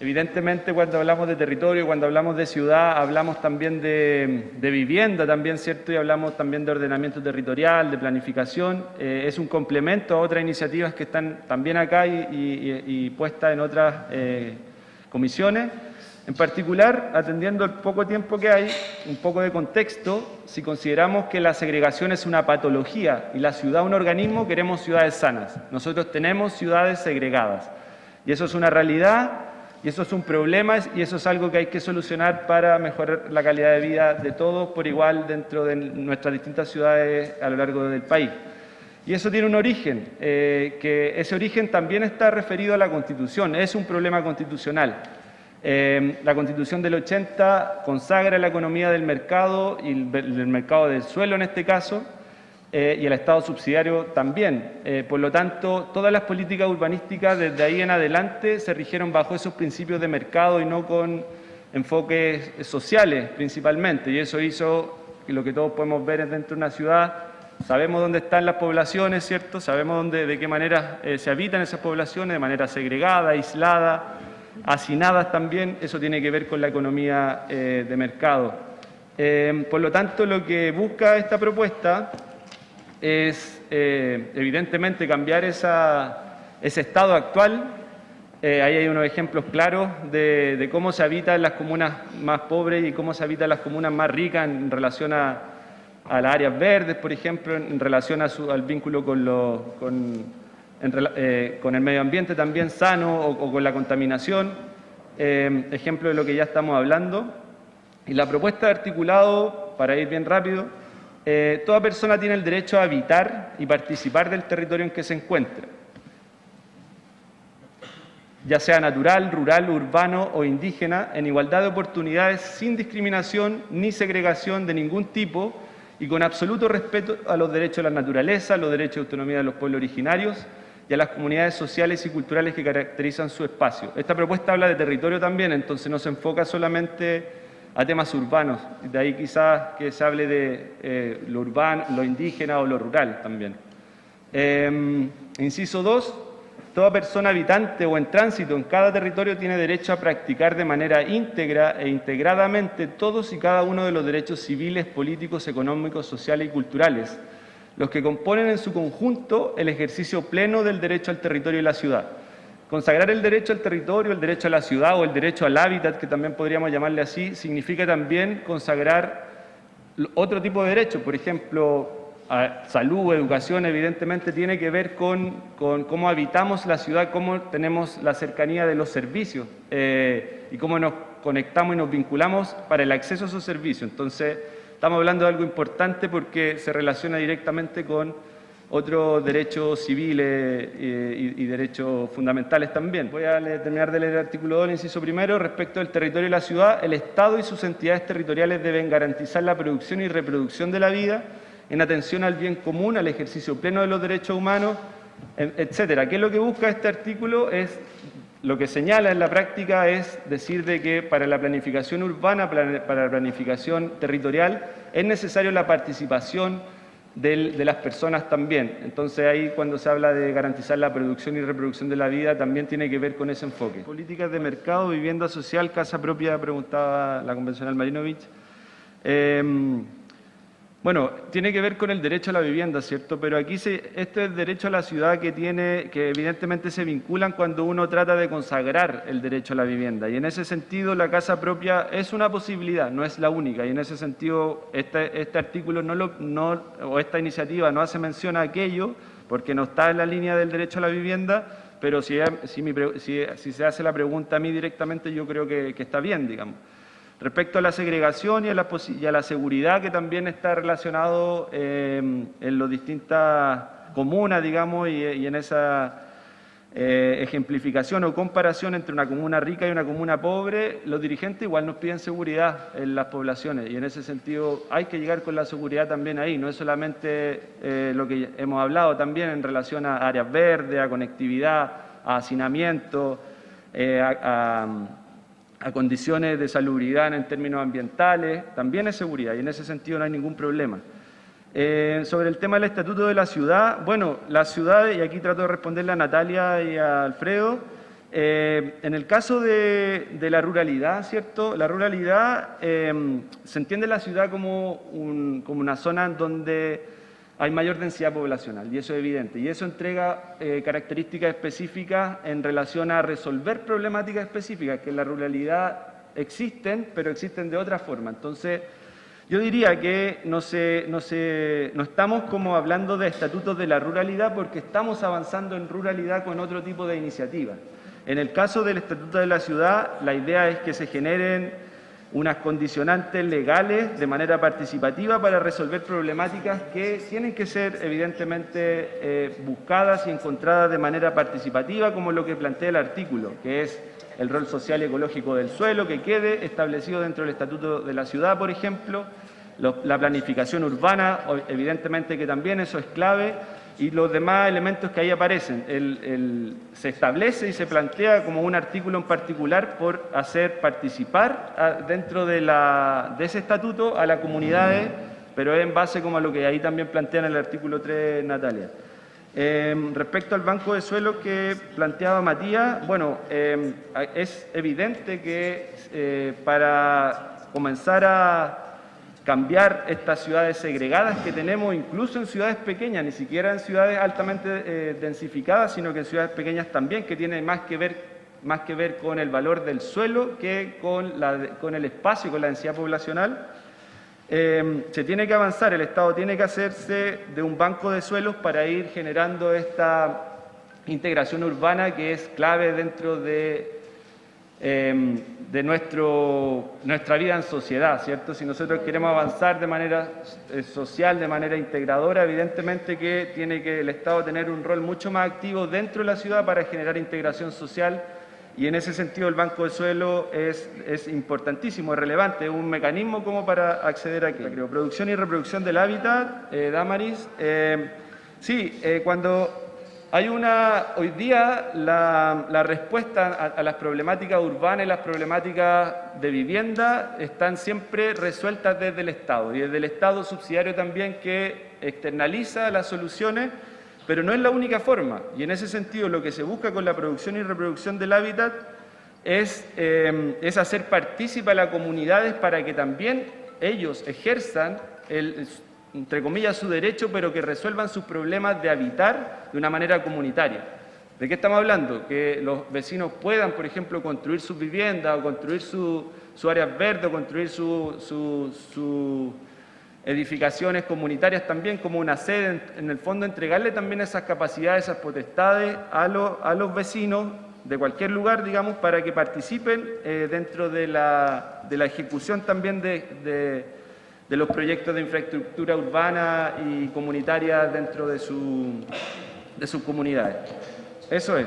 Evidentemente, cuando hablamos de territorio, cuando hablamos de ciudad, hablamos también de vivienda, también, ¿cierto? Y hablamos también de ordenamiento territorial, de planificación. Es un complemento a otras iniciativas que están también acá y puestas en otras comisiones. En particular, atendiendo el poco tiempo que hay, un poco de contexto, si consideramos que la segregación es una patología y la ciudad un organismo, queremos ciudades sanas. Nosotros tenemos ciudades segregadas y eso es una realidad. Y eso es un problema y eso es algo que hay que solucionar para mejorar la calidad de vida de todos por igual dentro de nuestras distintas ciudades a lo largo del país. Y eso tiene un origen, que ese origen también está referido a la Constitución, es un problema constitucional. La Constitución del 80 consagra la economía del mercado y el mercado del suelo en este caso, y el Estado subsidiario también. Por lo tanto, todas las políticas urbanísticas desde ahí en adelante se rigieron bajo esos principios de mercado y no con enfoques sociales principalmente. Y eso hizo que lo que todos podemos ver es dentro de una ciudad, sabemos dónde están las poblaciones, ¿cierto? Sabemos de qué manera se habitan esas poblaciones, de manera segregada, aislada, hacinadas también. Eso tiene que ver con la economía de mercado. Por lo tanto, lo que busca esta propuesta es evidentemente cambiar ese estado actual. Ahí hay unos ejemplos claros de cómo se habita en las comunas más pobres y cómo se habita en las comunas más ricas en relación a las áreas verdes, por ejemplo, en relación al vínculo con el medio ambiente también sano o con la contaminación. Ejemplo de lo que ya estamos hablando. Y la propuesta de articulado, para ir bien rápido, toda persona tiene el derecho a habitar y participar del territorio en que se encuentra, ya sea natural, rural, urbano o indígena, en igualdad de oportunidades, sin discriminación ni segregación de ningún tipo y con absoluto respeto a los derechos de la naturaleza, los derechos de autonomía de los pueblos originarios y a las comunidades sociales y culturales que caracterizan su espacio. Esta propuesta habla de territorio también, entonces no se enfoca solamente a temas urbanos, de ahí quizás que se hable de lo urbano, lo indígena o lo rural también. Inciso 2, toda persona habitante o en tránsito en cada territorio tiene derecho a practicar de manera íntegra e integradamente todos y cada uno de los derechos civiles, políticos, económicos, sociales y culturales, los que componen en su conjunto el ejercicio pleno del derecho al territorio y la ciudad. Consagrar el derecho al territorio, el derecho a la ciudad o el derecho al hábitat, que también podríamos llamarle así, significa también consagrar otro tipo de derechos. Por ejemplo, salud, educación, evidentemente tiene que ver con cómo habitamos la ciudad, cómo tenemos la cercanía de los servicios y cómo nos conectamos y nos vinculamos para el acceso a esos servicios. Entonces, estamos hablando de algo importante porque se relaciona directamente con otros derechos civiles y derechos fundamentales también. Voy a terminar de leer el artículo 2, el inciso primero. Respecto al territorio y la ciudad, el Estado y sus entidades territoriales deben garantizar la producción y reproducción de la vida en atención al bien común, al ejercicio pleno de los derechos humanos, etcétera. ¿Qué es lo que busca este artículo? Lo que señala en la práctica es decir de que para la planificación urbana, para la planificación territorial, es necesario la participación de las personas también. Entonces ahí cuando se habla de garantizar la producción y reproducción de la vida también tiene que ver con ese enfoque. Políticas de mercado, vivienda social, casa propia, preguntaba la convencional Marinovich. Bueno, tiene que ver con el derecho a la vivienda, ¿cierto? Pero aquí este es el derecho a la ciudad que evidentemente se vinculan cuando uno trata de consagrar el derecho a la vivienda. Y en ese sentido la casa propia es una posibilidad, no es la única. Y en ese sentido este artículo o esta iniciativa no hace mención a aquello porque no está en la línea del derecho a la vivienda, pero si se hace la pregunta a mí directamente yo creo que está bien, digamos. Respecto a la segregación y a la seguridad, que también está relacionado en las distintas comunas, digamos, y en esa ejemplificación o comparación entre una comuna rica y una comuna pobre, los dirigentes igual nos piden seguridad en las poblaciones y en ese sentido hay que llegar con la seguridad también ahí, no es solamente lo que hemos hablado también en relación a áreas verdes, a conectividad, a hacinamiento, a condiciones de salubridad en términos ambientales, también es seguridad y en ese sentido no hay ningún problema. Sobre el tema del Estatuto de la Ciudad, bueno, la ciudad, y aquí trato de responderle a Natalia y a Alfredo, En el caso de la ruralidad, ¿cierto? La ruralidad se entiende la ciudad como una zona en donde hay mayor densidad poblacional, y eso es evidente. Y eso entrega características específicas en relación a resolver problemáticas específicas que en la ruralidad existen, pero existen de otra forma. Entonces, yo diría que no estamos como hablando de estatutos de la ruralidad porque estamos avanzando en ruralidad con otro tipo de iniciativas. En el caso del Estatuto de la Ciudad, la idea es que se generen unas condicionantes legales de manera participativa para resolver problemáticas que tienen que ser evidentemente buscadas y encontradas de manera participativa, como lo que plantea el artículo, que es el rol social y ecológico del suelo, que quede establecido dentro del Estatuto de la Ciudad, por ejemplo, la planificación urbana, evidentemente que también eso es clave, y los demás elementos que ahí aparecen. Se establece y se plantea como un artículo en particular por hacer participar dentro de ese estatuto a las comunidades, pero es en base como a lo que ahí también plantea en el artículo 3, Natalia. Respecto al banco de suelos que planteaba Matías, bueno, es evidente que para comenzar a cambiar estas ciudades segregadas que tenemos, incluso en ciudades pequeñas, ni siquiera en ciudades altamente densificadas, sino que en ciudades pequeñas también, que tienen más que ver con el valor del suelo que con el espacio y con la densidad poblacional. Se tiene que avanzar, el Estado tiene que hacerse de un banco de suelos para ir generando esta integración urbana que es clave dentro de nuestra vida en sociedad, ¿cierto? Si nosotros queremos avanzar de manera social, de manera integradora, evidentemente que tiene que el Estado tener un rol mucho más activo dentro de la ciudad para generar integración social, y en ese sentido el banco de suelo es importantísimo, es relevante, es un mecanismo como para acceder a aquello. Producción y reproducción del hábitat, Damaris. Cuando hay hoy día la respuesta a las problemáticas urbanas y las problemáticas de vivienda están siempre resueltas desde el Estado, y desde el Estado subsidiario también, que externaliza las soluciones, pero no es la única forma. Y en ese sentido lo que se busca con la producción y reproducción del hábitat es hacer partícipe a las comunidades para que también ellos ejerzan entre comillas, su derecho, pero que resuelvan sus problemas de habitar de una manera comunitaria. ¿De qué estamos hablando? Que los vecinos puedan, por ejemplo, construir sus viviendas, o construir sus áreas verdes, o construir sus edificaciones comunitarias también como una sede, en el fondo entregarle también esas capacidades, esas potestades a los vecinos de cualquier lugar, digamos, para que participen dentro de la ejecución también de los proyectos de infraestructura urbana y comunitaria dentro de sus comunidades. Eso es.